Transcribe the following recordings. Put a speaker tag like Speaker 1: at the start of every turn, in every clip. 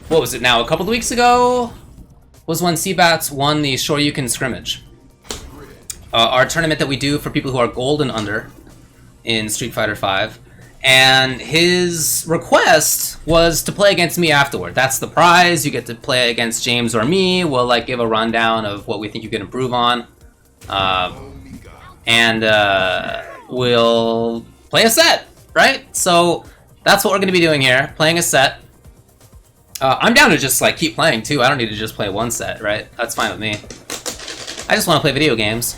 Speaker 1: what was it now? A couple of weeks ago was when Seabats won the Sure You Can Scrimmage. Our tournament that we do for people who are gold and under in Street Fighter V. And his request was to play against me afterward. That's the prize. You get to play against James or me. We'll like give a rundown of what we think you can improve on. We'll play a set, right? So that's what we're going to be doing here, playing a set. I'm down to just like keep playing too. I don't need to just play one set, right? That's fine with me. I just want to play video games.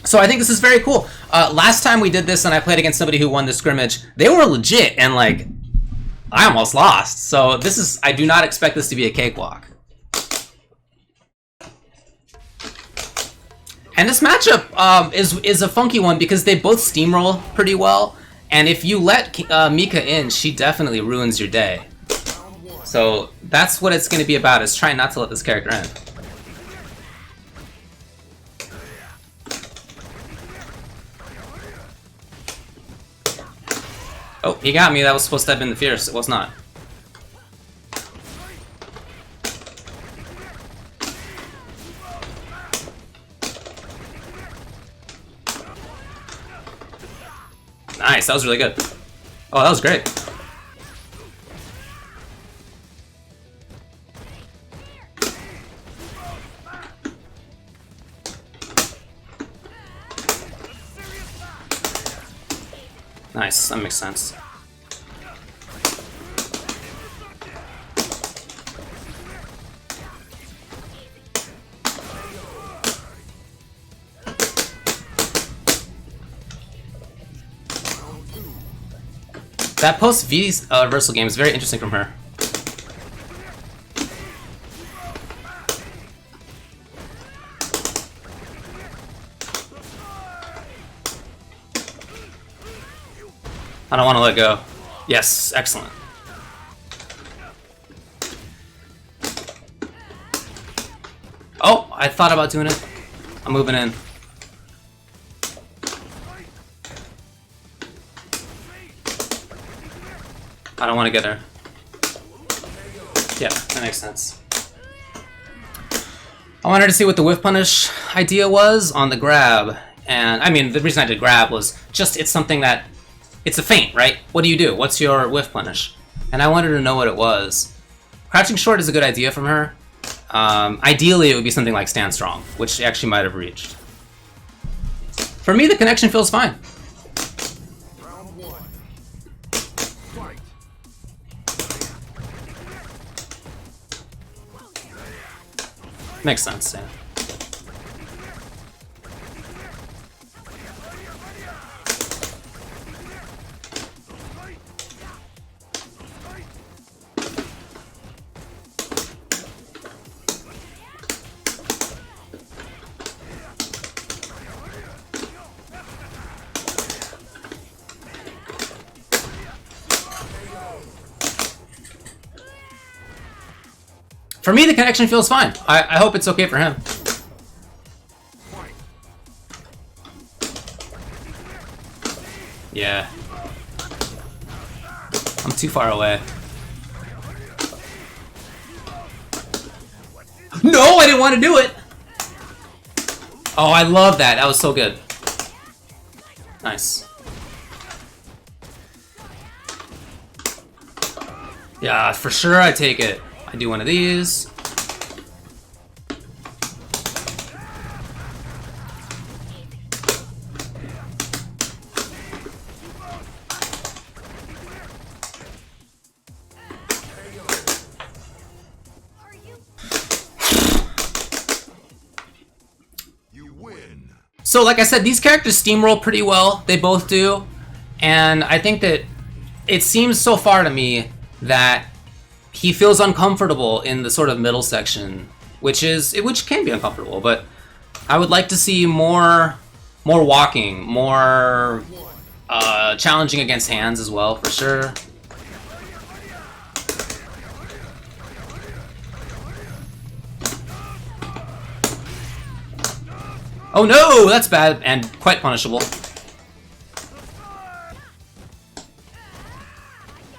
Speaker 1: So I think this is very cool. Last time we did this and I played against somebody who won the scrimmage, they were legit and like, I almost lost. So this is, I do not expect this to be a cakewalk. And this matchup is a funky one because they both steamroll pretty well. And if you let Mika in, she definitely ruins your day. So that's what it's going to be about, is trying not to let this character in. Oh, he got me. That was supposed to have been the fierce. It was not. Nice. That was really good. Oh, that was great. Nice, that makes sense. That post V reversal game is very interesting from her. I don't want to let go. Yes, excellent. Oh, I thought about doing it. I'm moving in. I don't want to get her. Yeah, that makes sense. I wanted to see what the whiff punish idea was on the grab. And, I mean, the reason I did grab was just it's something that... It's a feint, right? What do? What's your whiff punish? And I wanted to know what it was. Crouching short is a good idea from her. Ideally, it would be something like stand strong, which she actually might have reached. For me, the connection feels fine.
Speaker 2: Round one. Fight.
Speaker 1: Makes sense, yeah. For me, the connection feels fine. I hope it's okay for him. Yeah. I'm too far away. No, I didn't want to do it! Oh, I love that. That was so good. Nice. Yeah, for sure I take it. I do one of these.
Speaker 2: You win.
Speaker 1: So like I said, these characters steamroll pretty well. They both do. And I think that it seems so far to me that he feels uncomfortable in the sort of middle section, which can be uncomfortable, but I would like to see more walking, more challenging against hands as well, for sure. Oh no, that's bad and quite punishable.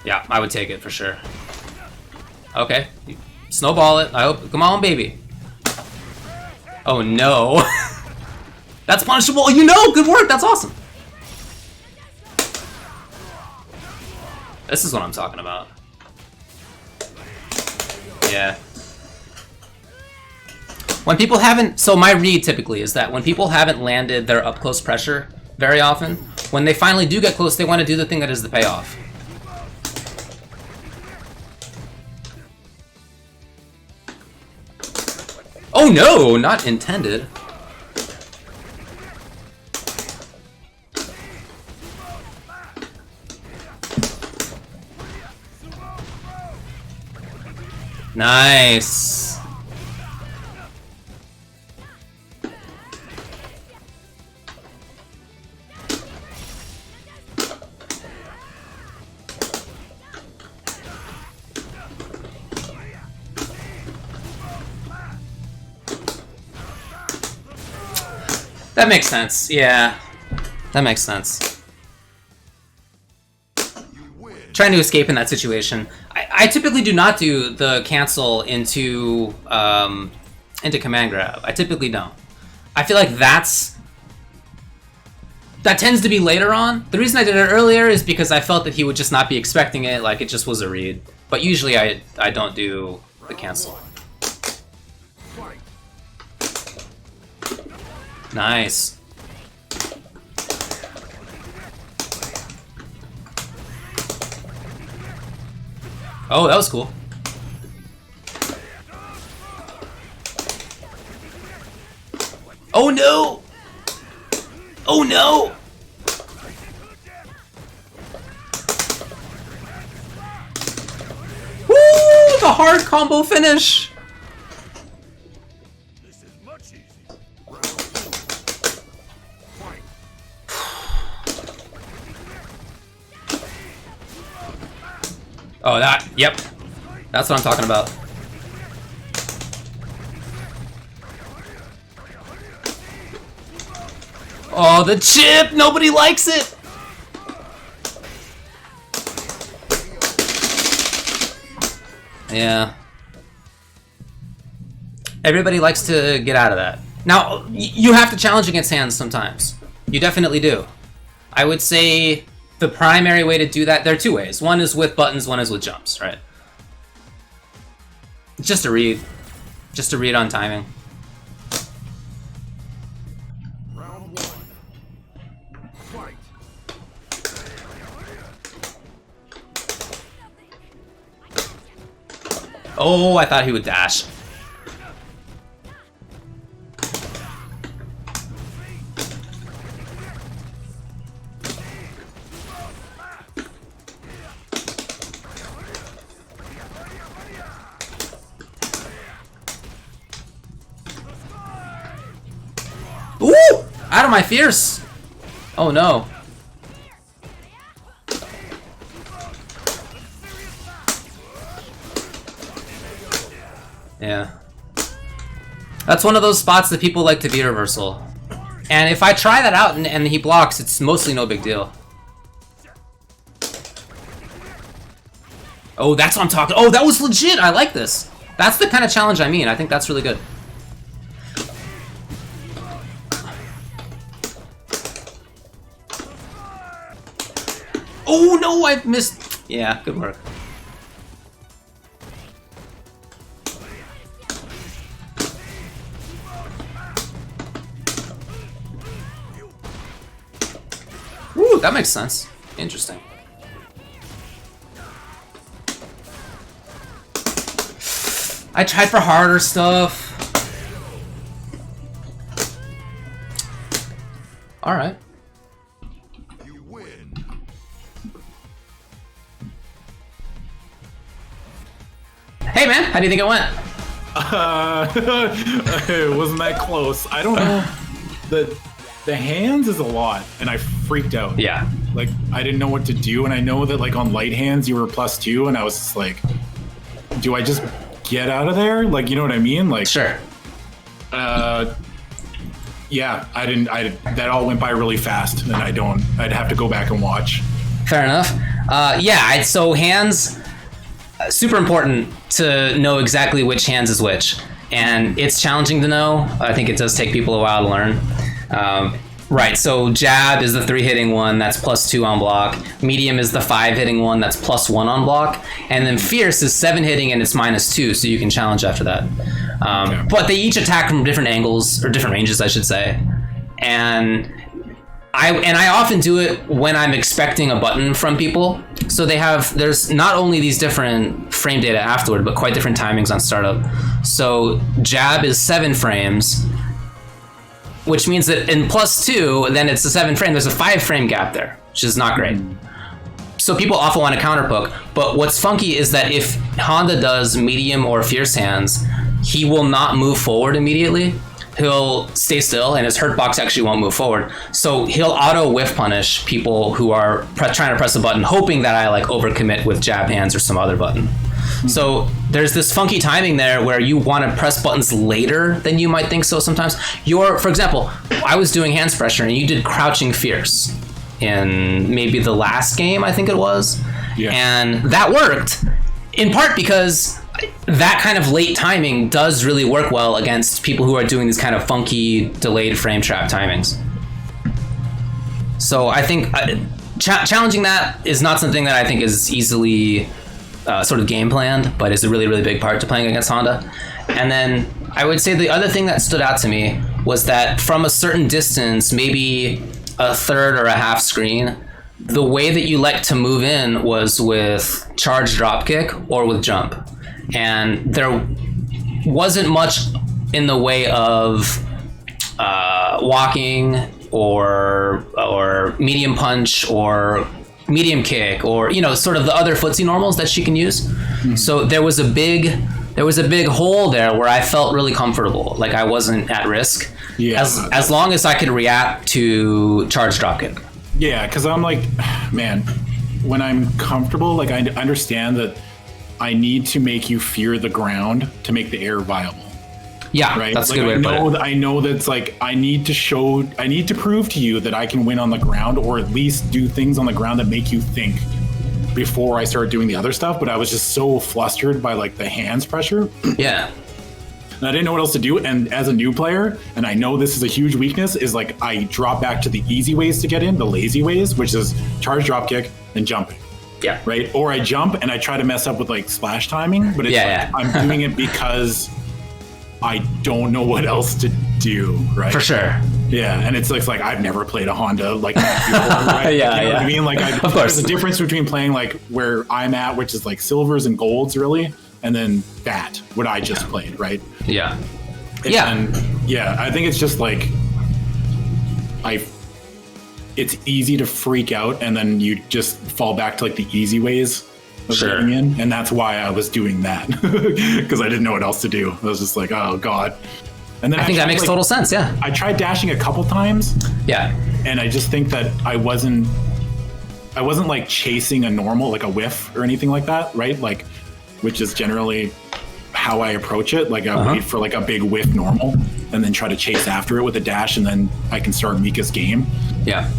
Speaker 1: Yeah, I would take it for sure. Okay. Snowball it. I hope. Come on, baby. Oh no. That's punishable. You know, good work. That's awesome. This is what I'm talking about. Yeah. When people haven't, so my read typically is that when people haven't landed their up close pressure very often, when they finally do get close, they want to do the thing that is the payoff. Oh no, not intended. Nice. That makes sense. Yeah. That makes sense. Trying to escape in that situation. I typically do not do the cancel into command grab. I typically don't. I feel like that tends to be later on. The reason I did it earlier is because I felt that he would just not be expecting it, like it just was a read. But usually I don't do the cancel. Nice. Oh, that was cool. Oh no! Oh no! Woo! The hard combo finish!
Speaker 2: This is much easier.
Speaker 1: Oh, that, yep. That's what I'm talking about. Oh, the chip! Nobody likes it! Yeah. Everybody likes to get out of that. Now, you have to challenge against hands sometimes. You definitely do. I would say the primary way to do that, there are two ways. One is with buttons, one is with jumps, right? Just a read. Just a read on timing.
Speaker 2: Round one. Fight.
Speaker 1: Oh, I thought he would dash. Ooh! Out of my fierce! Oh no. Yeah. That's one of those spots that people like to be reversal. And if I try that out and he blocks, it's mostly no big deal. Oh, that's what I'm talking. Oh, that was legit! I like this. That's the kind of challenge I mean. I think that's really good. Oh no, I've missed. Yeah, good work. Ooh, that makes sense. Interesting. I tried for harder stuff. All right.
Speaker 2: You win.
Speaker 1: Hey man, how do you think it went?
Speaker 3: It wasn't that close. I don't know. The hands is a lot, and I freaked out.
Speaker 1: Yeah.
Speaker 3: Like, I didn't know what to do, and I know that, like, on light hands, you were +2, and I was just like, do I just get out of there? Like, you know what I mean? Like,
Speaker 1: Sure.
Speaker 3: yeah, that all went by really fast, and I'd have to go back and watch.
Speaker 1: Fair enough. Yeah, so hands, super important to know exactly which hands is which. And it's challenging to know. I think it does take people a while to learn. Right, so jab is the 3-hitting one, that's +2 on block. Medium is the 5-hitting one, that's +1 on block. And then fierce is 7-hitting and it's -2, so you can challenge after that. But they each attack from different angles, or different ranges, I should say. And I often do it when I'm expecting a button from people. So there's not only these different frame data afterward, but quite different timings on startup. So jab is 7 frames, which means that in +2, then it's a 7 frame. There's a 5 frame gap there, which is not great. So people often want to counterpoke, but what's funky is that if Honda does medium or fierce hands, he will not move forward immediately. He'll stay still, and his hurt box actually won't move forward. So he'll auto whiff punish people who are trying to press a button, hoping that I like overcommit with jab hands or some other button. So there's this funky timing there where you want to press buttons later than you might think so sometimes. For example, I was doing hands pressure and you did crouching fierce in maybe the last game, I think it was. Yeah. And that worked in part because that kind of late timing does really work well against people who are doing these kind of funky delayed frame trap timings. So I think challenging that is not something that I think is easily sort of game planned, but is a really, really big part to playing against Honda. And then I would say the other thing that stood out to me was that from a certain distance, maybe a third or a half screen, the way that you like to move in was with charge drop kick or with jump. And there wasn't much in the way of walking or medium punch or medium kick or sort of the other footsie normals that she can use. Mm-hmm. So there was a big hole there where I felt really comfortable, like I wasn't at risk. Yeah. As long as I could react to charge drop kick.
Speaker 3: Yeah, because I'm like, man, when I'm comfortable, like I understand that I need to make you fear the ground to make the air viable.
Speaker 1: Yeah,
Speaker 3: right.
Speaker 1: That's
Speaker 3: like,
Speaker 1: a good way to put it.
Speaker 3: I know that's like I need to prove to you that I can win on the ground, or at least do things on the ground that make you think before I start doing the other stuff. But I was just so flustered by like the hands pressure.
Speaker 1: Yeah.
Speaker 3: And I didn't know what else to do. And as a new player, and I know this is a huge weakness, is like I drop back to the easy ways to get in, the lazy ways, which is charge drop kick and jumping.
Speaker 1: Yeah.
Speaker 3: Right. Or I jump and I try to mess up with like splash timing, but it's I'm doing it because I don't know what else to do. Right.
Speaker 1: For sure.
Speaker 3: Yeah. And it's like I've never played a Honda like that before. Right?
Speaker 1: Yeah.
Speaker 3: Like, you know what I mean? Like
Speaker 1: of course.
Speaker 3: There's a difference between playing like where I'm at, which is like silvers and golds really, and then what I just played. Right.
Speaker 1: Yeah.
Speaker 3: And I think it's just like it's easy to freak out, and then you just fall back to like the easy ways of getting in, and that's why I was doing that because I didn't know what else to do. I was just like, oh god. And then
Speaker 1: I think that makes total sense. Yeah,
Speaker 3: I tried dashing a couple times.
Speaker 1: Yeah,
Speaker 3: and I just think that I wasn't like chasing a normal, like a whiff or anything like that, right? Like, which is generally how I approach it. Like I wait for like a big whiff normal, and then try to chase after it with a dash, and then I can start Mika's game.
Speaker 1: Yeah.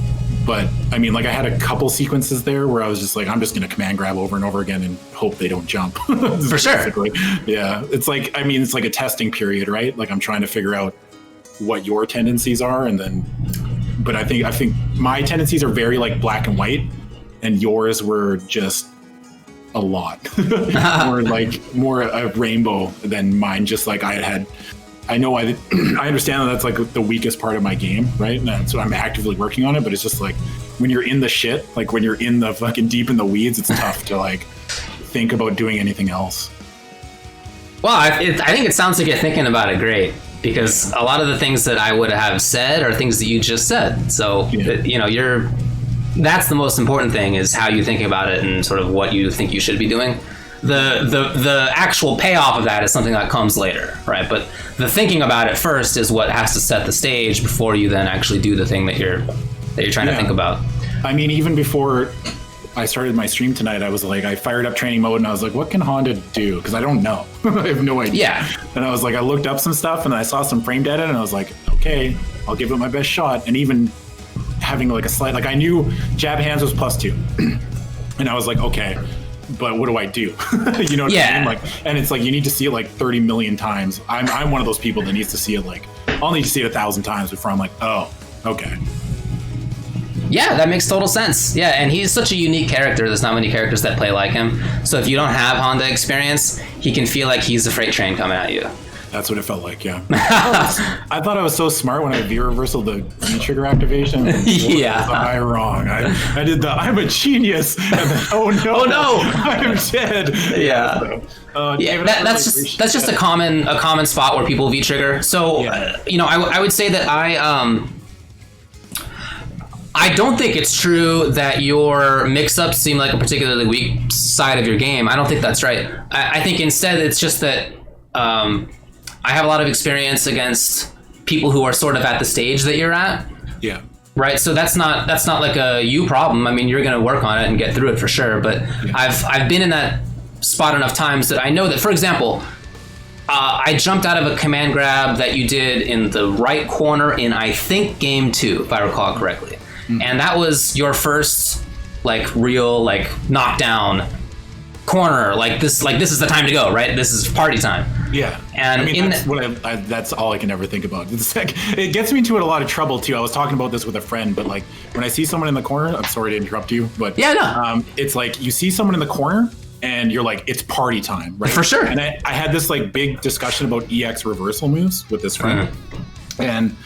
Speaker 3: But I mean, like I had a couple sequences there where I was just like, I'm just going to command grab over and over again and hope they don't jump.
Speaker 1: For sure.
Speaker 3: Yeah. It's like, I mean, it's like a testing period, right? Like I'm trying to figure out what your tendencies are. And then, but I think my tendencies are very like black and white, and yours were just a lot more a rainbow than mine. Just like I know I understand that that's like the weakest part of my game, right? And so I'm actively working on it, but it's just like when you're in the shit, like when you're in the fucking deep in the weeds, it's tough to like think about doing anything else.
Speaker 1: Well, I think it sounds like you're thinking about it great, because a lot of the things that I would have said are things that you just said. So, that's the most important thing, is how you think about it and sort of what you think you should be doing. The actual payoff of that is something that comes later, right? But the thinking about it first is what has to set the stage before you then actually do the thing that you're trying to think about.
Speaker 3: I mean, even before I started my stream tonight, I was like, I fired up training mode and I was like, what can Honda do? Because I don't know. I have no idea.
Speaker 1: Yeah.
Speaker 3: And I was like, I looked up some stuff and I saw some frame data and I was like, okay, I'll give it my best shot. And even having like a slight, like I knew jab hands was +2. And I was like, okay, but what do I do? You know what I mean? Like, and it's like you need to see it like 30 million times. I'm one of those people that needs to see it like I'll need to see it 1,000 times before I'm like, oh, okay.
Speaker 1: Yeah, that makes total sense. Yeah, and he's such a unique character. There's not many characters that play like him. So if you don't have Honda experience, he can feel like he's a freight train coming at you.
Speaker 3: That's what it felt like, yeah. I thought I was so smart when I V-reversal the V-trigger activation.
Speaker 1: Yeah.
Speaker 3: Was I wrong? I did the, I'm a genius. And then, oh no, I'm dead.
Speaker 1: Yeah.
Speaker 3: David,
Speaker 1: that's just a common spot where people V-trigger. So, I would say that I don't think it's true that your mix-ups seem like a particularly weak side of your game. I don't think that's right. I think instead it's just that I have a lot of experience against people who are sort of at the stage that you're at.
Speaker 3: Yeah.
Speaker 1: Right. So that's not like a you problem. I mean, you're going to work on it and get through it for sure. But yeah. I've been in that spot enough times that I know that, for example, I jumped out of a command grab that you did in the right corner in, I think, game 2, if I recall correctly. Mm-hmm. And that was your first like real like knockdown corner. Like this is the time to go, right? This is party time.
Speaker 3: Yeah,
Speaker 1: and
Speaker 3: I mean, that's all I can ever think about. It's like, it gets me into a lot of trouble too. I was talking about this with a friend, but like when I see someone in the corner, I'm sorry to interrupt you, but
Speaker 1: yeah, no.
Speaker 3: It's like you see someone in the corner and you're like, it's party time, right?
Speaker 1: For sure.
Speaker 3: And I had this like big discussion about EX reversal moves with this friend, and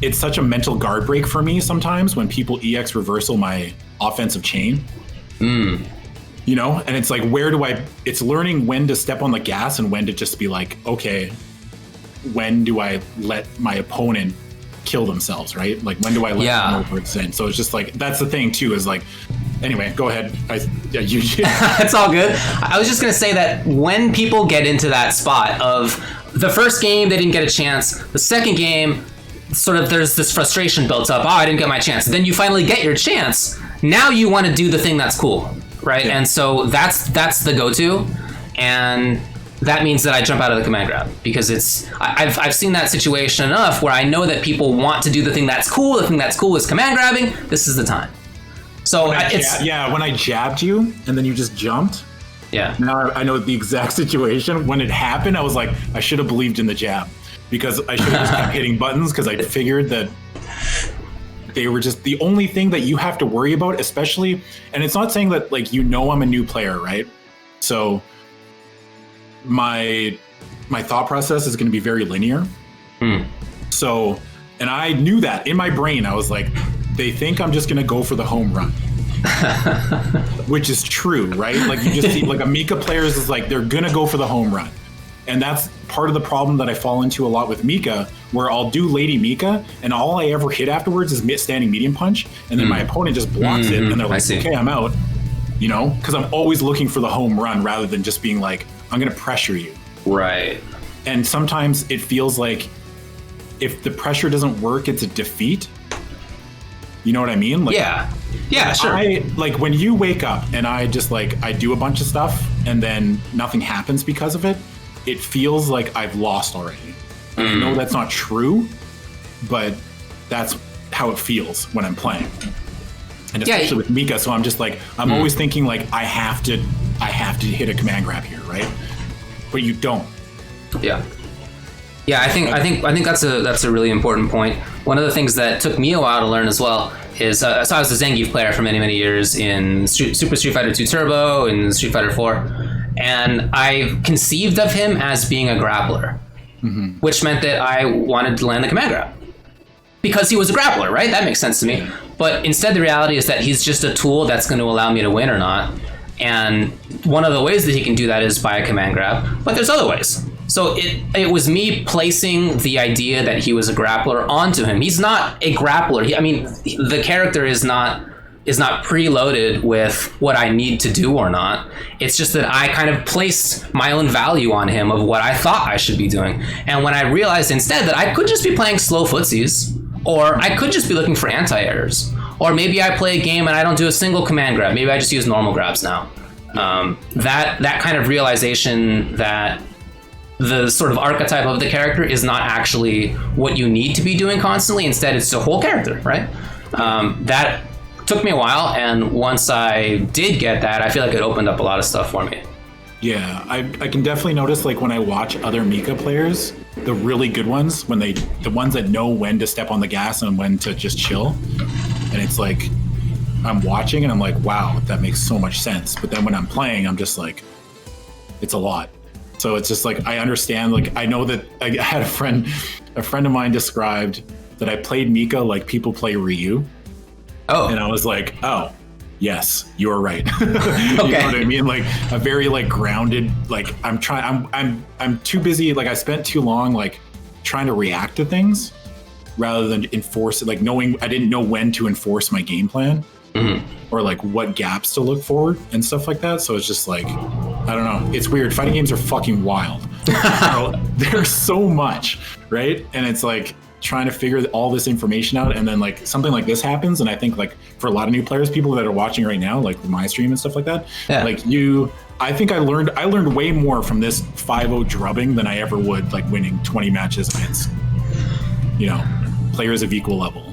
Speaker 3: it's such a mental guard break for me sometimes when people EX reversal my offensive chain. You know, and it's like, it's learning when to step on the gas and when to just be like, okay, when do I let my opponent kill themselves, right? Like, when do I let them overextend? So it's just like, that's the thing too, is like, anyway, go ahead.
Speaker 1: It's all good. I was just going to say that when people get into that spot of the first game, they didn't get a chance. The second game, sort of there's this frustration built up. Oh, I didn't get my chance. Then you finally get your chance. Now you want to do the thing that's cool. Right, yeah. And so that's the go-to, and that means that I jump out of the command grab because I've seen that situation enough where I know that people want to do the thing that's cool. The thing that's cool is command grabbing. This is the time. So
Speaker 3: when I jabbed you and then you just jumped.
Speaker 1: Yeah.
Speaker 3: Now I know the exact situation. When it happened, I was like, I should have believed in the jab because I should have just kept hitting buttons because I figured that. They were just the only thing that you have to worry about, especially, and it's not saying that like, I'm a new player, right? So my thought process is going to be very linear. So, and I knew that in my brain, I was like, they think I'm just going to go for the home run, which is true, right? Like you just see like a Mika players is like, they're going to go for the home run. And that's part of the problem that I fall into a lot with Mika, where I'll do Lady Mika, and all I ever hit afterwards is standing medium punch, and then my opponent just blocks it, and they're like, okay, I'm out, because I'm always looking for the home run rather than just being like, I'm going to pressure you.
Speaker 1: Right.
Speaker 3: And sometimes it feels like if the pressure doesn't work, it's a defeat. You know what I mean? Like,
Speaker 1: yeah, sure.
Speaker 3: Like when you wake up and I just like, I do a bunch of stuff and then nothing happens because of it, it feels like I've lost already. I know that's not true, but that's how it feels when I'm playing. And especially with Mika, so I'm just like, I'm always thinking like, I have to hit a command grab here, right? But you don't.
Speaker 1: Yeah. Yeah, I think that's a really important point. One of the things that took me a while to learn as well is, so I was a Zangief player for many years in Super Street Fighter 2 Turbo and Street Fighter 4. And I conceived of him as being a grappler, which meant that I wanted to land the command grab because he was a grappler, right? That makes sense to me. But instead, the reality is that he's just a tool that's going to allow me to win or not. And one of the ways that he can do that is by a command grab, but there's other ways. So it was me placing the idea that he was a grappler onto him. He's not a grappler. The character is not preloaded with what I need to do or not. It's just that I kind of placed my own value on him of what I thought I should be doing. And when I realized instead that I could just be playing slow footsies, or I could just be looking for anti-airs, or maybe I play a game and I don't do a single command grab. Maybe I just use normal grabs now. That kind of realization that the sort of archetype of the character is not actually what you need to be doing constantly. Instead, it's the whole character, right? That took me a while, and once I did get that, I feel like it opened up a lot of stuff for me.
Speaker 3: Yeah, I can definitely notice, like, when I watch other Mika players, the really good ones, the ones that know when to step on the gas and when to just chill, and it's like, I'm watching and I'm like, wow, that makes so much sense. But then when I'm playing, I'm just like, it's a lot. So it's just like, I understand, like, I know that I had a friend of mine described that I played Mika like people play Ryu.
Speaker 1: Oh.
Speaker 3: And I was like, oh, yes, you're right. You know what I mean? Like a very like grounded, like I'm too busy. Like I spent too long, like trying to react to things rather than enforce it. Like I didn't know when to enforce my game plan. Or like what gaps to look for and stuff like that. So it's just like, I don't know. It's weird. Fighting games are fucking wild. There's so much, right? And it's like trying to figure all this information out, and then like something like this happens. And I think like for a lot of new players, people that are watching right now, like my stream and stuff like that, like I think I learned way more from this 5-0 drubbing than I ever would like winning 20 matches against, players of equal level.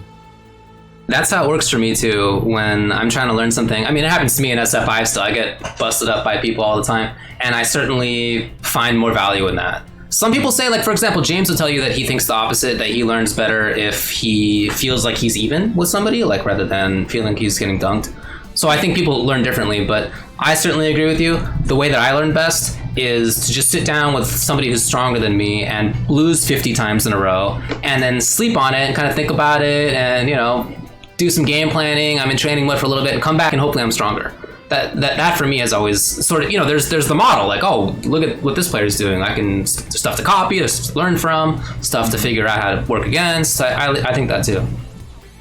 Speaker 1: That's how it works for me too when I'm trying to learn something. I mean, it happens to me in SF5 still. I get busted up by people all the time, and I certainly find more value in that. Some people say, like, for example, James will tell you that he thinks the opposite, that he learns better if he feels like he's even with somebody, like, rather than feeling like he's getting dunked. So I think people learn differently, but I certainly agree with you. The way that I learn best is to just sit down with somebody who's stronger than me and lose 50 times in a row, and then sleep on it and kind of think about it and, do some game planning. I'm in training mode for a little bit and come back and hopefully I'm stronger. That for me is always sort of, there's the model, like, oh, look at what this player's doing. I can, there's stuff to copy, there's to learn from, stuff to figure out how to work against. I think that too.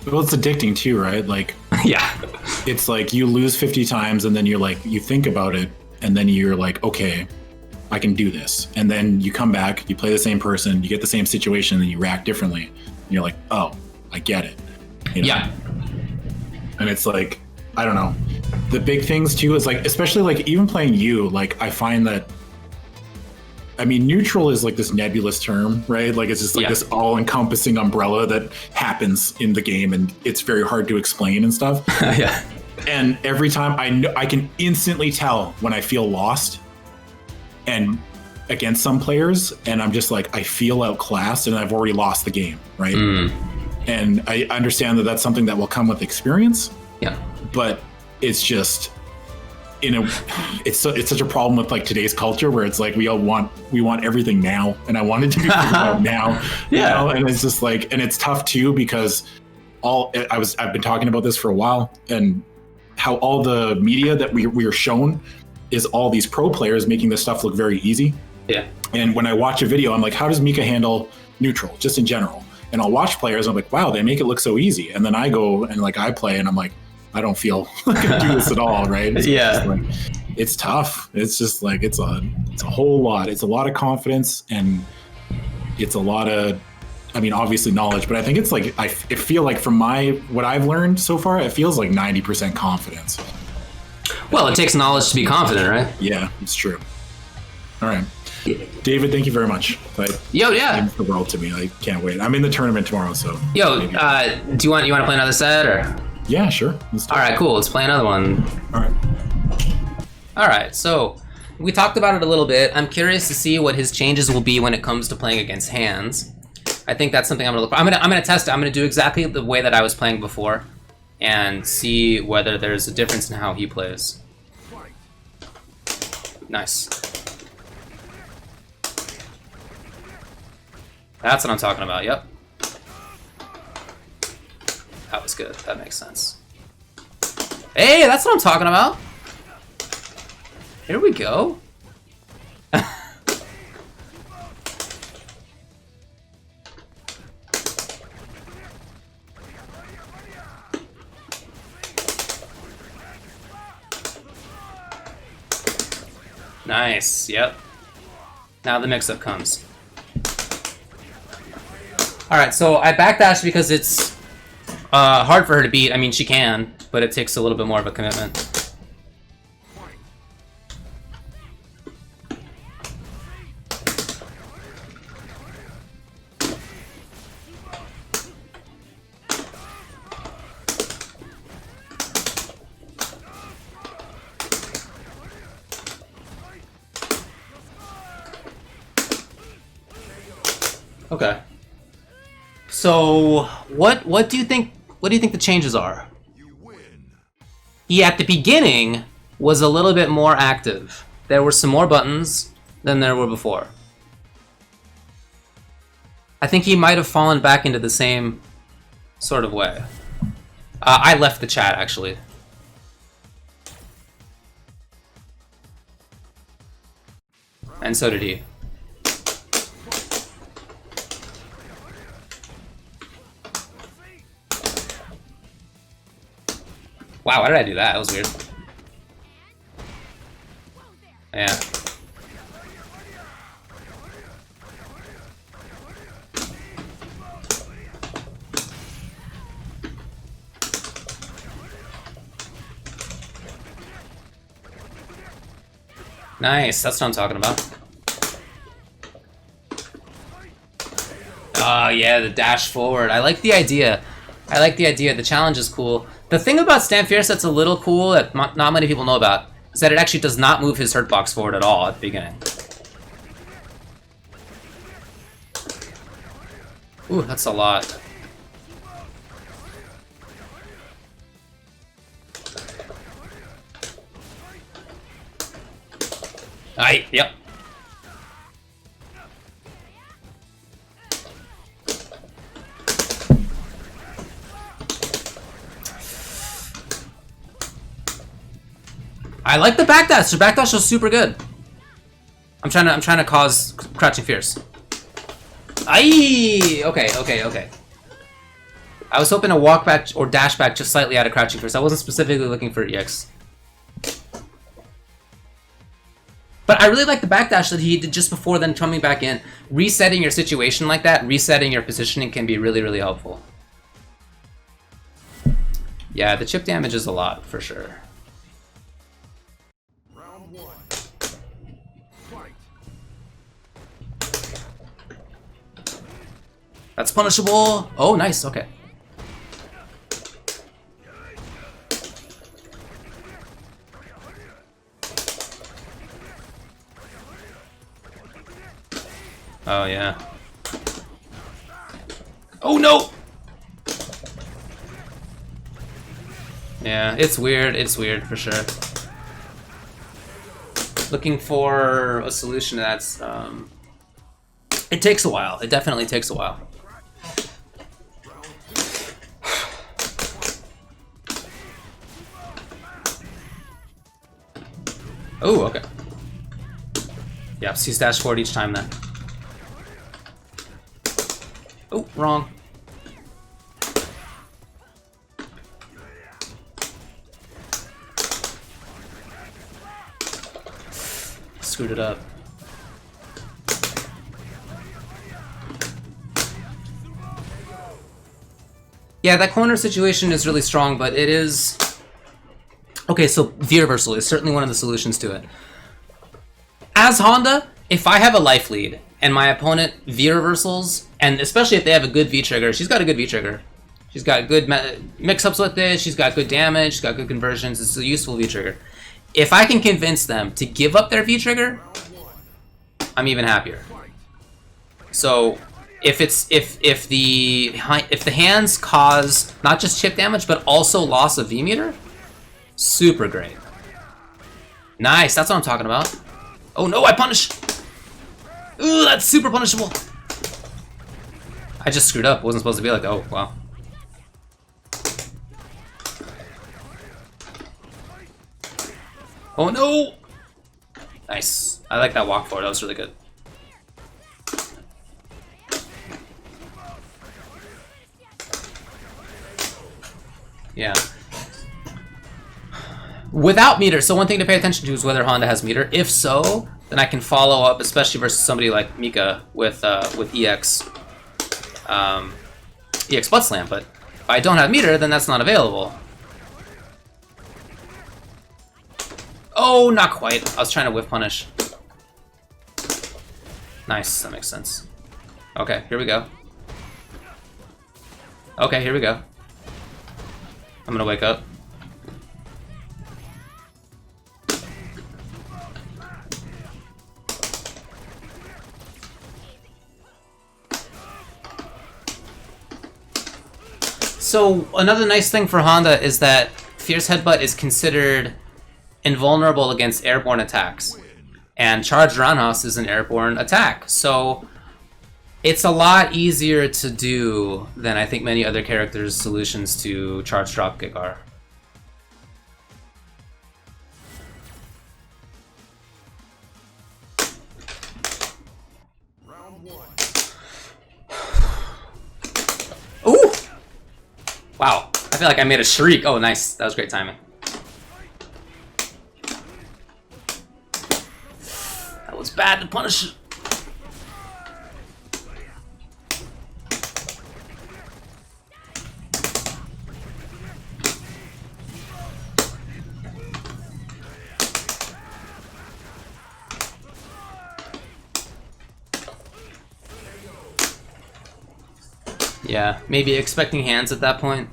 Speaker 3: Well, it's addicting too, right? Like,
Speaker 1: yeah,
Speaker 3: it's like you lose 50 times and then you're like, you think about it and then you're like, okay, I can do this. And then you come back, you play the same person, you get the same situation, and you react differently. And you're like, oh, I get it.
Speaker 1: Yeah.
Speaker 3: And it's like, I don't know. The big things too is like, especially like even playing you, like I find that, I mean, neutral is like this nebulous term, right? Like it's just like this all-encompassing umbrella that happens in the game, and it's very hard to explain and stuff.
Speaker 1: Yeah.
Speaker 3: And every time I can instantly tell when I feel lost and against some players, and I'm just like, I feel outclassed and I've already lost the game, right? And I understand that that's something that will come with experience. Yeah. But it's just, it's such a problem with like today's culture where it's like we want everything now, and I want it to be figured out now. Yeah. And it's just like, and it's tough too because I've been talking about this for a while, and how all the media that we are shown is all these pro players making this stuff look very easy. Yeah. And when I watch a video, I'm like, how does Mika handle neutral, just in general? And I'll watch players, and I'm like, wow, they make it look so easy. And then I go and like I play, and I'm like, I don't feel like I do this at all, right? It's tough. It's just like it's a whole lot. It's a lot of confidence, and it's a lot of, I mean, obviously knowledge. But I think it's like I feel like from what I've learned so far, it feels like 90% confidence.
Speaker 1: Well, it takes knowledge to be confident, right?
Speaker 3: Yeah, it's true. All right. David, thank you very much.
Speaker 1: Yeah. It
Speaker 3: means the world to me. I can't wait. I'm in the tournament tomorrow, so.
Speaker 1: Do you want to play another set or?
Speaker 3: Yeah, sure.
Speaker 1: All right, cool. Let's play another one. All right. So we talked about it a little bit. I'm curious to see what his changes will be when it comes to playing against hands. I think that's something I'm gonna look for. I'm gonna test it. I'm gonna do exactly the way that I was playing before, and see whether there's a difference in how he plays. Nice. That's what I'm talking about, yep. That was good, that makes sense. Hey, that's what I'm talking about! Here we go. Nice, yep. Now the mix-up comes. Alright, so I backdash because it's hard for her to beat. I mean, she can, but it takes a little bit more of a commitment. Okay. So what do you think the changes are?
Speaker 2: You win.
Speaker 1: He at the beginning was a little bit more active. There were some more buttons than there were before. I think he might have fallen back into the same sort of way. I left the chat actually. And so did he. Wow, why did I do that? That was weird. Yeah. Nice, that's what I'm talking about. Oh yeah, the dash forward. I like the idea. The challenge is cool. The thing about Stand Fierce that's a little cool that not many people know about is that it actually does not move his hurt box forward at all at the beginning. Ooh, that's a lot. Yep. I like the backdash. The backdash was super good. I'm trying to cause Crouching Fierce. Okay. I was hoping to walk back or dash back just slightly out of Crouching Fierce. I wasn't specifically looking for EX. But I really like the backdash that he did just before then coming back in. Resetting your situation like that, resetting your positioning can be really, really helpful. Yeah, the chip damage is a lot, for sure.
Speaker 2: Round one. Fight.
Speaker 1: That's punishable. Oh, nice, okay. Oh, yeah. Oh, no! Yeah, it's weird for sure. Looking for a solution to that's, it takes a while. It definitely takes a while. Oh, okay. Yeah, C dash forward each time then. Oh, wrong. Screwed it up. Yeah, that corner situation is really strong, but it is... Okay, so V-reversal is certainly one of the solutions to it. As Honda, if I have a life lead and my opponent V-reversals, and especially if they have a good V-trigger, she's got a good V-trigger. She's got good mix-ups with this, she's got good damage, she's got good conversions, it's a useful V-trigger. If I can convince them to give up their V-trigger, I'm even happier. So if the hands cause not just chip damage but also loss of V-meter, super great. Nice, that's what I'm talking about. Oh no, I punish! Ooh, that's super punishable. I just screwed up. It wasn't supposed to be like that. Oh, wow. Oh no! Nice. I like that walk forward. That was really good. Yeah. Without meter, so one thing to pay attention to is whether Honda has meter. If so, then I can follow up, especially versus somebody like Mika with EX. EX Butt Slam, but if I don't have meter, then that's not available. Oh, not quite. I was trying to whiff punish. Nice, that makes sense. Okay, here we go. Okay, here we go. I'm gonna wake up. So another nice thing for Honda is that Fierce Headbutt is considered invulnerable against airborne attacks. And Charged Roundhouse is an airborne attack. So it's a lot easier to do than I think many other characters' solutions to Charged Dropkick are. Ooh! Wow, I feel like I made a shriek. Oh, nice. That was great timing. That was bad to punish. Yeah, maybe expecting hands at that point.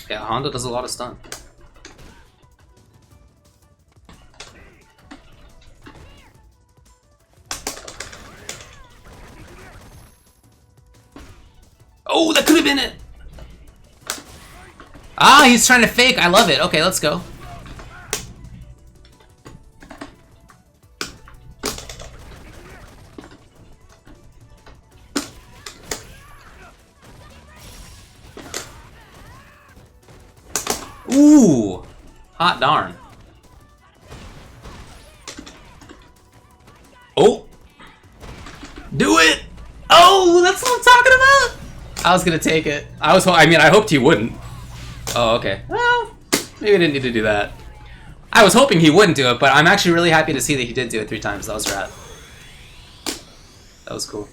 Speaker 1: Yeah, Honda does a lot of stun. Oh, that could have been it! Ah, he's trying to fake. I love it. Okay, let's go. Ooh! Hot darn. Oh! Do it! Oh, that's what I'm talking about! I was gonna take it. I mean, I hoped he wouldn't. Oh, okay. Well, maybe I didn't need to do that. I was hoping he wouldn't do it, but I'm actually really happy to see that he did do it 3 times. That was rad. That was cool.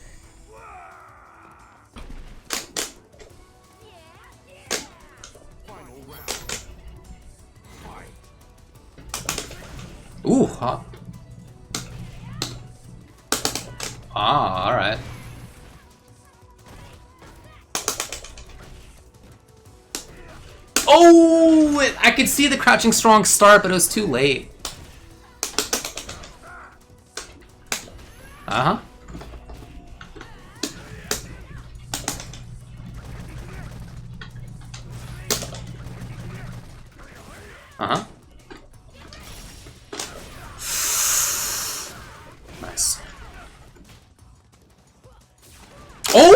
Speaker 1: Ooh, huh? Ah, alright. Oh! I could see the crouching strong start, but it was too late. Uh-huh. Uh-huh. Nice. Oh!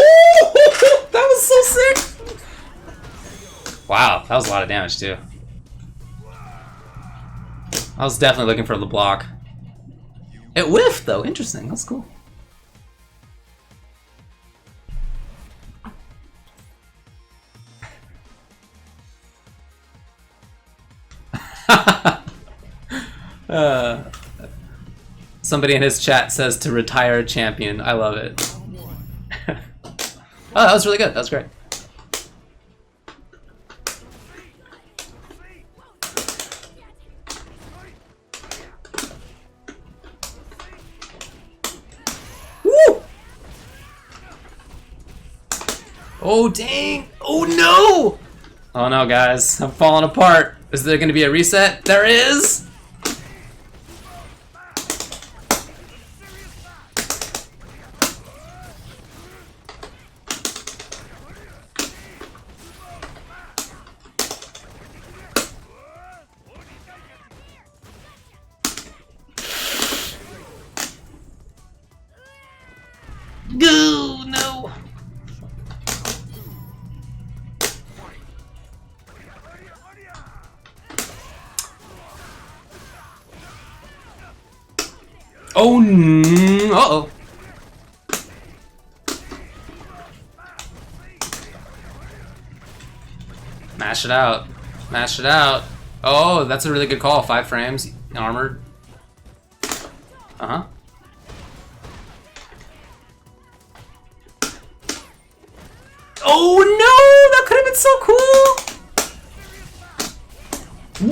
Speaker 1: That was so sick! Wow, that was a lot of damage too. I was definitely looking for the block. It whiffed though, interesting, that's cool. Somebody in his chat says to retire champion. I love it. Oh, that was really good. That was great. Woo! Oh, dang. Oh, no! Oh, no, guys. I'm falling apart. Is there going to be a reset? There is! Go! No! Oh, uh-oh. Mash it out. Mash it out. Oh, that's a really good call. 5 frames. Armored. Uh-huh. Oh, no! That could have been so cool!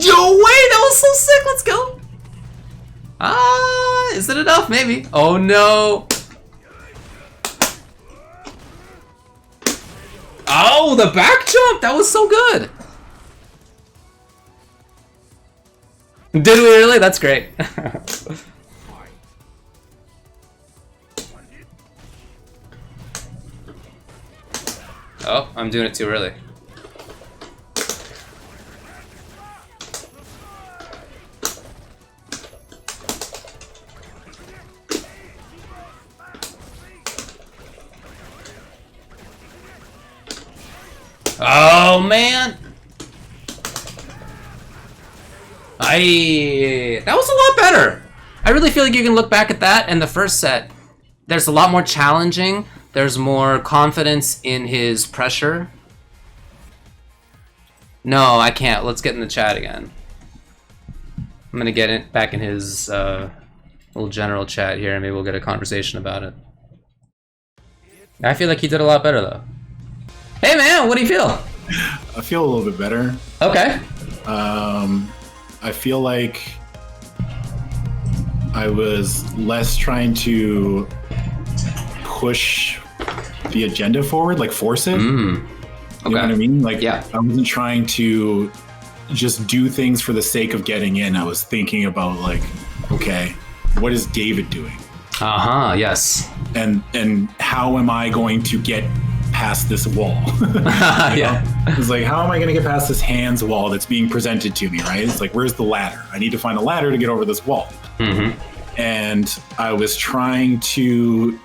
Speaker 1: Yo, wait! That was so sick! Let's go! Ah, is it enough? Maybe. Oh no! Oh, the back jump! That was so good! Did we really? That's great. Oh, I'm doing it too early. Oh man! That was a lot better. I really feel like you can look back at that and the first set. There's a lot more challenging. There's more confidence in his pressure. No, I can't. Let's get in the chat again. I'm gonna get it back in his little general chat here, and maybe we'll get a conversation about it. I feel like he did a lot better though. Hey man, what do you feel?
Speaker 3: I feel a little bit better.
Speaker 1: Okay.
Speaker 3: I feel like I was less trying to push the agenda forward, like force it.
Speaker 1: Okay.
Speaker 3: You know what I mean? Like,
Speaker 1: yeah.
Speaker 3: I wasn't trying to just do things for the sake of getting in. I was thinking about like, okay, what is David doing?
Speaker 1: Uh-huh, yes.
Speaker 3: And how am I going to get past this wall?
Speaker 1: Yeah.
Speaker 3: It's like, how am I going to get past this hands wall that's being presented to me, right? It's like, where's the ladder? I need to find a ladder to get over this wall.
Speaker 1: Mm-hmm.
Speaker 3: And I was trying to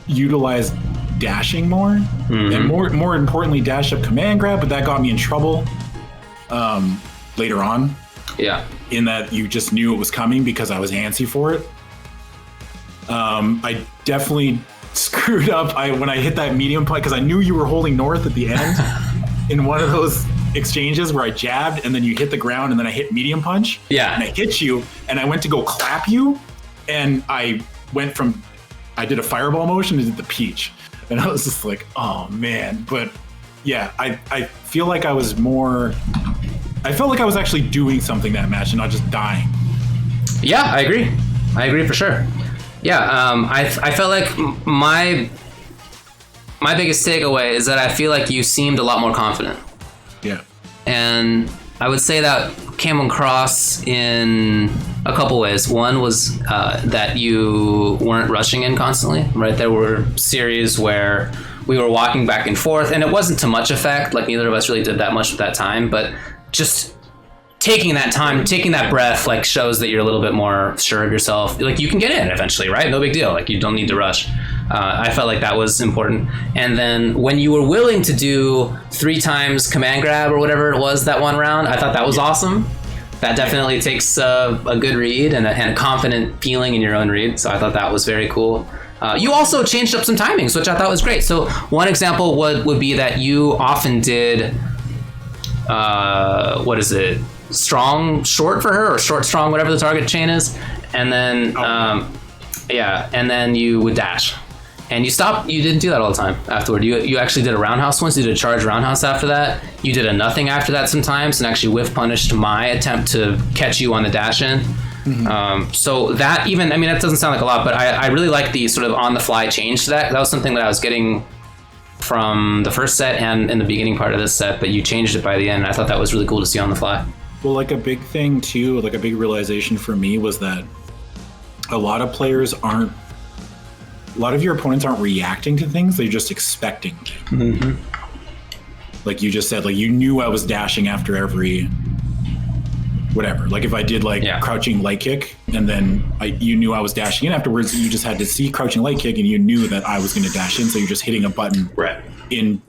Speaker 3: utilize dashing more, and more importantly, dash up command grab, but that got me in trouble later on.
Speaker 1: Yeah.
Speaker 3: In that you just knew it was coming because I was antsy for it. I definitely screwed up when I hit that medium point because I knew you were holding north at the end in one of those exchanges where I jabbed and then you hit the ground and then I hit medium punch.
Speaker 1: Yeah.
Speaker 3: And I hit you and I went to go clap you and I did a fireball motion and did the peach. And I was just like, oh man. But yeah, I feel like I felt like I was actually doing something that match and not just dying.
Speaker 1: Yeah, I agree for sure. Yeah, I felt like my biggest takeaway is that I feel like you seemed a lot more confident.
Speaker 3: Yeah.
Speaker 1: And I would say that came across in a couple ways. One was that you weren't rushing in constantly, right? There were series where we were walking back and forth, and it wasn't to much effect. Like neither of us really did that much at that time, but just taking that time, taking that breath, like shows that you're a little bit more sure of yourself. Like you can get in eventually, right? No big deal. Like you don't need to rush. I felt like that was important. And then when you were willing to do 3 times command grab or whatever it was that one round, I thought that was awesome. That definitely takes a good read and a confident feeling in your own read. So I thought that was very cool. You also changed up some timings, which I thought was great. So one example would be that you often did, what is it? Strong short for her or short strong, whatever the target chain is. And then, and then you would dash. And you stopped, you didn't do that all the time afterward. You actually did a roundhouse once, you did a charge roundhouse after that. You did a nothing after that sometimes and actually whiff punished my attempt to catch you on the dash in. Mm-hmm. So that even, I mean, that doesn't sound like a lot, but I really like the sort of on the fly change to that. That was something that I was getting from the first set and in the beginning part of this set, but you changed it by the end. I thought that was really cool to see on the fly. Well,
Speaker 3: like a big thing too, like a big realization for me was that a lot of your opponents aren't reacting to things, they're just expecting things. Mm-hmm. Like you just said, like you knew I was dashing after every whatever. Like if I did like crouching light kick and then you knew I was dashing in afterwards, you just had to see crouching light kick and you knew that I was going to dash in, so you're just hitting a button in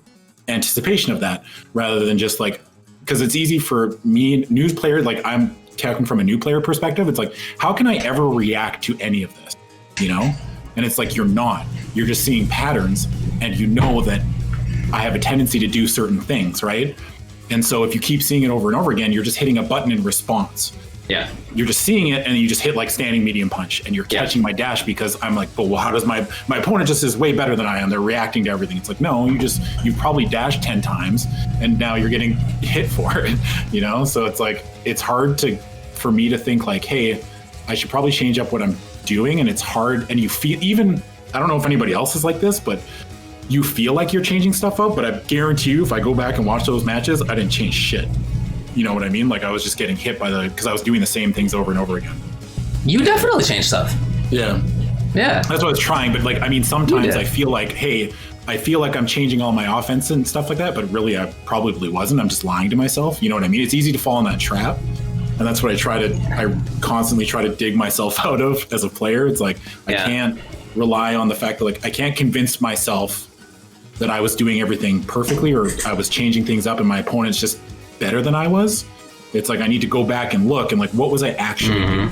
Speaker 3: anticipation of that rather than just like, because it's easy for me, new player, like I'm talking from a new player perspective, it's like, how can I ever react to any of this, you know? And it's like, you're just seeing patterns and you know that I have a tendency to do certain things, right? And so if you keep seeing it over and over again, you're just hitting a button in response.
Speaker 1: Yeah.
Speaker 3: You're just seeing it and you just hit like standing medium punch and you're catching my dash because I'm like, but well, how does my opponent just is way better than I am. They're reacting to everything. It's like, no, you probably dashed 10 times and now you're getting hit for it, you know? So it's like, it's hard for me to think like, hey, I should probably change up what I'm doing. And it's hard. And you feel even, I don't know if anybody else is like this, but you feel like you're changing stuff up, but I guarantee you if I go back and watch those matches, I didn't change shit. You know what I mean? Like I was just getting hit because I was doing the same things over and over again.
Speaker 1: You definitely changed stuff.
Speaker 3: Yeah.
Speaker 1: Yeah.
Speaker 3: That's what I was trying. But like, I mean, sometimes I feel like, hey, I feel like I'm changing all my offense and stuff like that, but really I probably wasn't. I'm just lying to myself. You know what I mean? It's easy to fall in that trap. And that's what I constantly try to dig myself out of as a player. It's like, I can't rely on the fact that like, I can't convince myself that I was doing everything perfectly or I was changing things up and my opponent's just better than I was. It's like, I need to go back and look and like, what was I actually doing?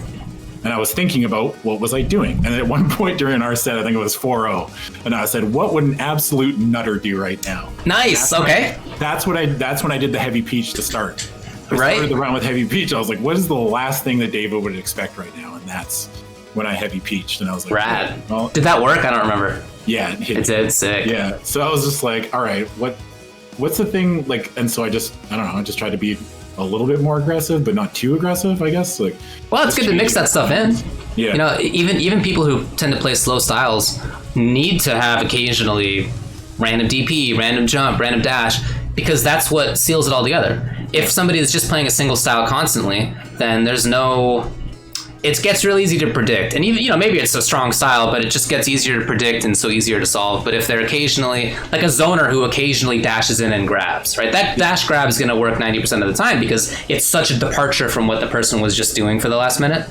Speaker 3: And I was thinking about what was I doing? And at one point during our set, I think it was 4-0. And I said, what would an absolute nutter do right now?
Speaker 1: Nice.
Speaker 3: That's when I did the heavy peach to start. I started the round with heavy peach. I was like, what is the last thing that David would expect right now? And that's when I heavy peached. And I was like,
Speaker 1: rad.
Speaker 3: Well,
Speaker 1: did that work? I don't remember.
Speaker 3: Yeah,
Speaker 1: it did. Sick.
Speaker 3: Yeah. So I was just like, all right, what's the thing? Like, and so I don't know. I just tried to be a little bit more aggressive, but not too aggressive, I guess. Like,
Speaker 1: well, it's good to mix that stuff in.
Speaker 3: Yeah.
Speaker 1: You know, even people who tend to play slow styles need to have occasionally random DP, random jump, random dash, because that's what seals it all together. If somebody is just playing a single style constantly, then there's no... It gets real easy to predict. And even, you know, maybe it's a strong style, but it just gets easier to predict and so easier to solve. But if they're occasionally, like a zoner who occasionally dashes in and grabs, right? That dash grab is going to work 90% of the time because it's such a departure from what the person was just doing for the last minute.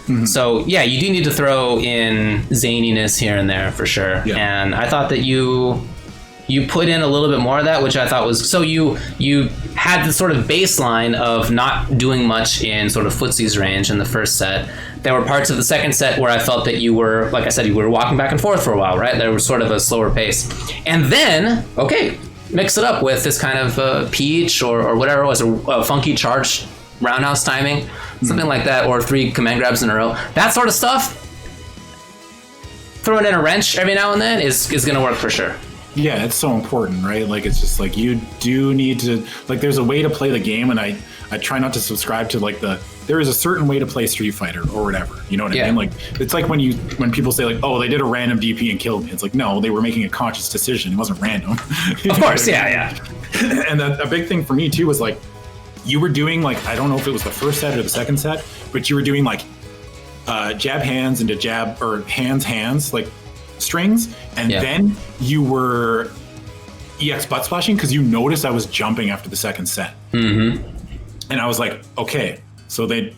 Speaker 1: Mm-hmm. So, yeah, you do need to throw in zaniness here and there for sure. Yeah. And I thought that you put in a little bit more of that, which I thought was... So you had the sort of baseline of not doing much in sort of footsie's range in the first set. There were parts of the second set where I felt that you were, like I said, you were walking back and forth for a while, right? There was sort of a slower pace. And then, okay, mix it up with this kind of peach or whatever it was, a funky charge roundhouse timing, something like that, or 3 command grabs in a row. That sort of stuff, throwing in a wrench every now and then is going to work for sure.
Speaker 3: Yeah, it's so important, right? Like, it's just like, you do need to, like, there's a way to play the game, and I try not to subscribe to like there is a certain way to play Street Fighter or whatever. You know what I mean? Like, it's like when people say like, oh, they did a random DP and killed me. It's like, no, they were making a conscious decision. It wasn't random.
Speaker 1: Of course, yeah.
Speaker 3: And a big thing for me too was like, you were doing like, I don't know if it was the first set or the second set, but you were doing like jab hands into jab or hands like strings, and then you were EX butt splashing because you noticed I was jumping after the second set. Mm-hmm. And I was like, okay, so I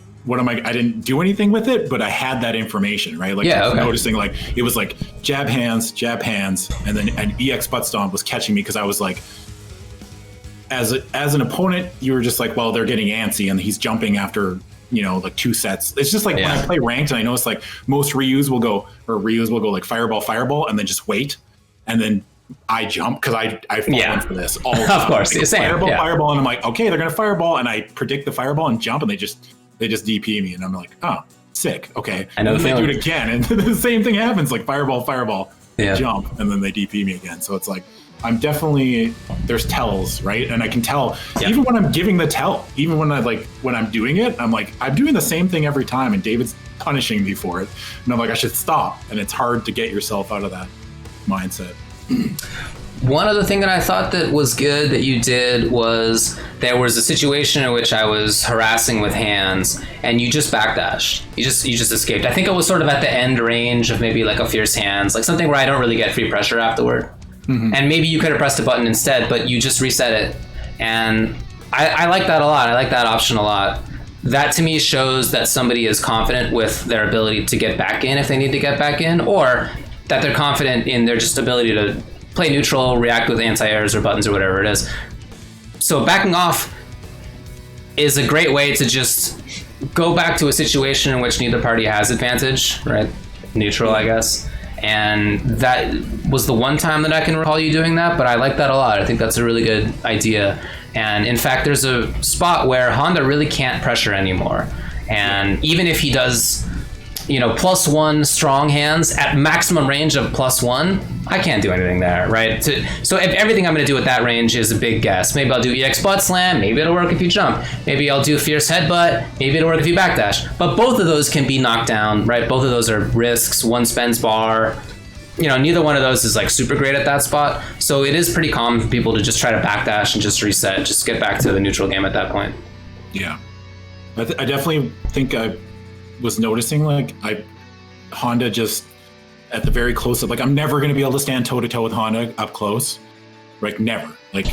Speaker 3: didn't do anything with it, but I had that information, right? Like, I was noticing like, it was like jab hands, and then an EX butt stomp was catching me because I was like, as an opponent, you were just like, well, they're getting antsy and he's jumping after, you know, like 2 sets. It's just like when I play ranked, and I notice like most Ryus will go like fireball, and then just wait, and then I jump because I fall in for this all the time.
Speaker 1: Of course,
Speaker 3: like, fireball, and I'm like, okay, they're gonna fireball, and I predict the fireball and jump, and they just DP me, and I'm like, oh, sick, okay.
Speaker 1: I know,
Speaker 3: and then they do it again, and the same thing happens, like fireball, jump, and then they DP me again. So it's like, I'm definitely, there's tells, right? And I can tell, even when I'm giving the tell, even when when I'm doing it, I'm like, I'm doing the same thing every time, and David's punishing me for it. And I'm like, I should stop. And it's hard to get yourself out of that mindset.
Speaker 1: One other thing that I thought that was good that you did was there was a situation in which I was harassing with hands, and you just backdashed. You just escaped. I think it was sort of at the end range of maybe like a fierce hands, like something where I don't really get free pressure afterward. Mm-hmm. And maybe you could have pressed a button instead, but you just reset it. And I like that a lot. I like that option a lot. That to me shows that somebody is confident with their ability to get back in if they need to get back in, or that they're confident in their just ability to play neutral, react with anti-airs or buttons or whatever it is. So backing off is a great way to just go back to a situation in which neither party has advantage, right? Neutral, I guess. And that was the one time that I can recall you doing that, but I like that a lot. I think that's a really good idea. And in fact, there's a spot where Honda really can't pressure anymore. And even if he does, you know, +1 strong hands at maximum range of +1, I can't do anything there, right? So if everything I'm going to do at that range is a big guess. Maybe I'll do EX butt slam. Maybe it'll work if you jump. Maybe I'll do fierce headbutt. Maybe it'll work if you backdash. But both of those can be knocked down, right? Both of those are risks. One spends bar. You know, neither one of those is like super great at that spot. So it is pretty common for people to just try to backdash and just reset, just get back to the neutral game at that point.
Speaker 3: Yeah. I definitely think I was noticing like Honda just at the very close of, like, I'm never going to be able to stand toe to toe with Honda up close. Like, never. Like,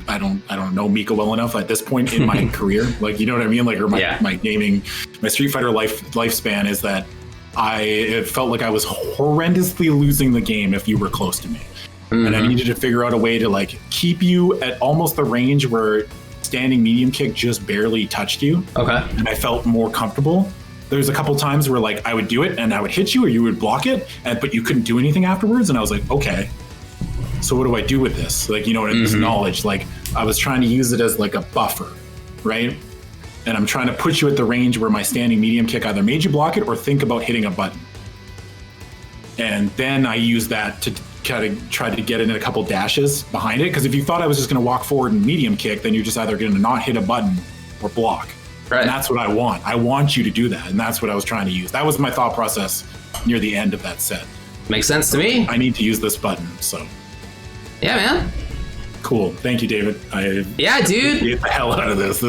Speaker 3: I don't know Mika well enough at this point in my career. Like, you know what I mean? Like, or my gaming, my Street Fighter lifespan is that it felt like I was horrendously losing the game if you were close to me. Mm-hmm. And I needed to figure out a way to, like, keep you at almost the range where standing medium kick just barely touched you. Okay. And I felt more comfortable. There's a couple times where, like, I would do it and I would hit you or you would block it, but you couldn't do anything afterwards. And I was like, okay, so what do I do with this? Like, you know, this knowledge, like, I was trying to use it as like a buffer, right? And I'm trying to put you at the range where my standing medium kick either made you block it or think about hitting a button. And then I use that to kind of try to get in a couple dashes behind it. Because if you thought I was just going to walk forward and medium kick, then you're just either going to not hit a button or block. Right. And that's what I want. I want you to do that. And that's what I was trying to use. That was my thought process near the end of that set.
Speaker 1: Makes sense to me.
Speaker 3: I need to use this button, so.
Speaker 1: Yeah, man.
Speaker 3: Cool. Thank you, David.
Speaker 1: Yeah, dude.
Speaker 3: Get the hell out of this.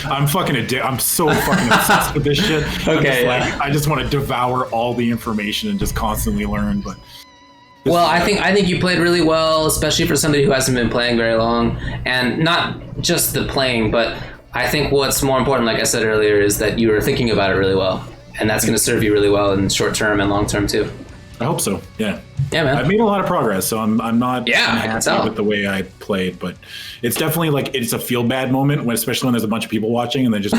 Speaker 3: I'm fucking I'm so fucking obsessed with this shit.
Speaker 1: Okay.
Speaker 3: I just want to devour all the information and just constantly learn. But
Speaker 1: well, I think you played really well, especially for somebody who hasn't been playing very long, and not just the playing, but I think what's more important, like I said earlier, is that you were thinking about it really well, and that's going to serve you really well in short term and long term too.
Speaker 3: I hope so. Yeah.
Speaker 1: Yeah, man.
Speaker 3: I've made a lot of progress, so I'm not happy with the way I played, but it's definitely like it's a feel bad moment especially when there's a bunch of people watching and they just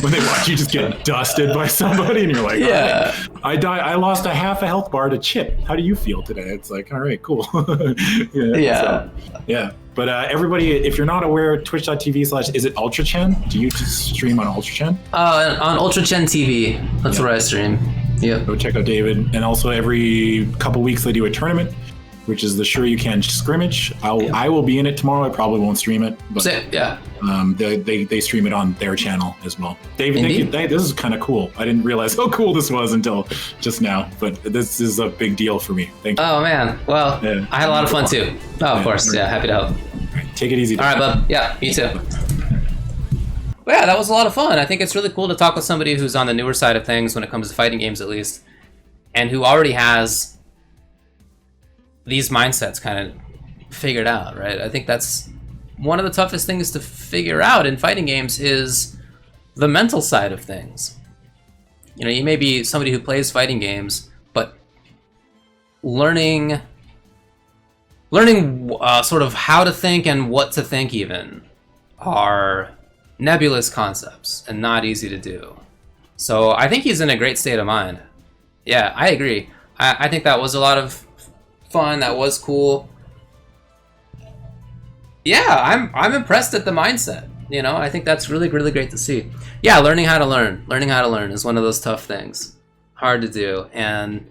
Speaker 3: when they watch you just get dusted by somebody and you're like, yeah, I lost a half a health bar to Chip. How do you feel today? It's like, all right, cool. Yeah. But everybody, if you're not aware, twitch.tv/ is it UltraChen? Do you just stream on UltraChen?
Speaker 1: On UltraChenTV. That's where I stream. Yeah.
Speaker 3: Go check out David. And also every couple weeks they do a tournament, which is the Sure You Can Scrimmage. I will be in it tomorrow. I probably won't stream it. But, they stream it on their channel as well. David, thank you. This is kind of cool. I didn't realize how cool this was until just now, but this is a big deal for me. Thank you.
Speaker 1: Oh, man. Well, I had a lot of fun too. Oh, of course. Yeah, happy to help.
Speaker 3: Right, take it easy.
Speaker 1: All right, bub. Yeah, you too. Well, yeah, that was a lot of fun. I think it's really cool to talk with somebody who's on the newer side of things when it comes to fighting games, at least, and who already has these mindsets kind of figured out, right? I think that's one of the toughest things to figure out in fighting games is the mental side of things. You know, you may be somebody who plays fighting games, but learning sort of how to think and what to think even are nebulous concepts and not easy to do. So I think he's in a great state of mind. Yeah, I agree. I think that was a lot of fun. That was cool. Yeah, I'm impressed at the mindset. You know, I think that's really, really great to see. Yeah, learning how to learn is one of those tough things. Hard to do. And,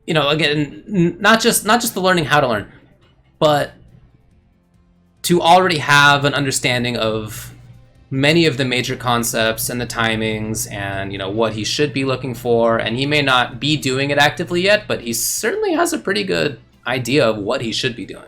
Speaker 1: you know, again, not just the learning how to learn, but to already have an understanding of many of the major concepts and the timings and, you know, what he should be looking for. And he may not be doing it actively yet, but he certainly has a pretty good idea of what he should be doing.